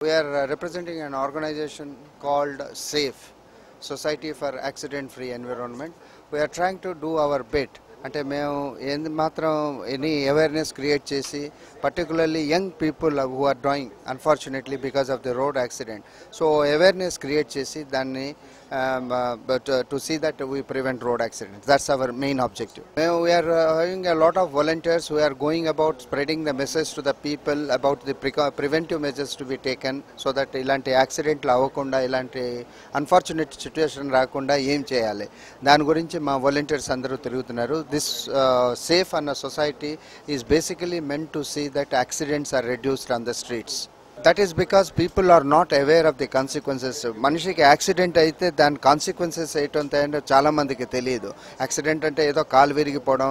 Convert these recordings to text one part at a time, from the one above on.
We are representing an organization called SAFE, Society for Accident Free Environment. We are trying to do our bit. అంటే మేము ఏంది మాత్రం any awareness create చేసి particularly young people who are doing unfortunately because of the road accident so awareness create చేసి దాన్ని to see that we prevent road accident that's our main objective. మేము we are having a lot of volunteers who are going about spreading the message to the people about the preventive measures to be taken so that ఇలాంటి యాక్సిడెంట్లు అవ్వకుండా ఇలాంటి unfortunate situation రాకుండా ఏం చేయాలి దాని గురించి మా వాలంటీర్స్ అందరూ తిరుగుతున్నారు. This SAFE and a society is basically meant to see that accidents are reduced on the streets. That is because people are not aware of the consequences. మనిషికి యాక్సిడెంట్ అయితే దాని కాన్సిక్వెన్సెస్ ఏంటంటే చాలా మందికి తెలియదు. యాక్సిడెంట్ అంటే ఏదో కాలు విరిగిపోవడం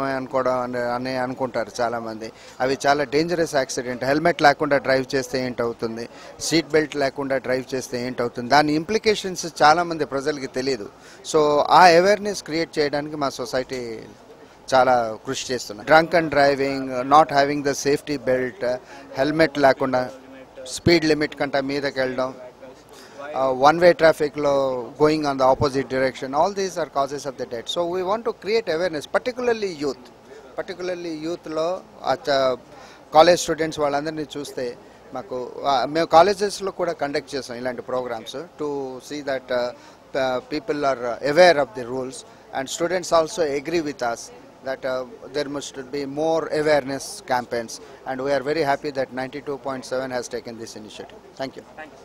అని అనుకుంటారు చాలామంది. అవి చాలా డేంజరస్ యాక్సిడెంట్. హెల్మెట్ లేకుండా డ్రైవ్ చేస్తే ఏంటవుతుంది, సీట్ బెల్ట్ లేకుండా డ్రైవ్ చేస్తే ఏంటవుతుంది, దాని ఇంప్లికేషన్స్ చాలామంది ప్రజలకి తెలియదు. సో ఆ అవేర్నెస్ క్రియేట్ చేయడానికి మా సొసైటీ చాలా కృషి చేస్తున్నాం. Drunk and driving, not having the safety belt, helmet లేకుండా స్పీడ్ లిమిట్ కంటే మీదకి వెళ్ళడం, వన్ వే ట్రాఫిక్లో going on the opposite direction, all these are causes of the death. So we want to create awareness particularly యూత్లో college students వాళ్ళందరినీ చూస్తే మేము కాలేజెస్లో కూడా కండక్ట్ చేస్తాం ఇలాంటి programmes to see that people are aware of the rules, and students also agree with us that there must be more awareness campaigns, and we are very happy that 92.7 has taken this initiative. Thank you.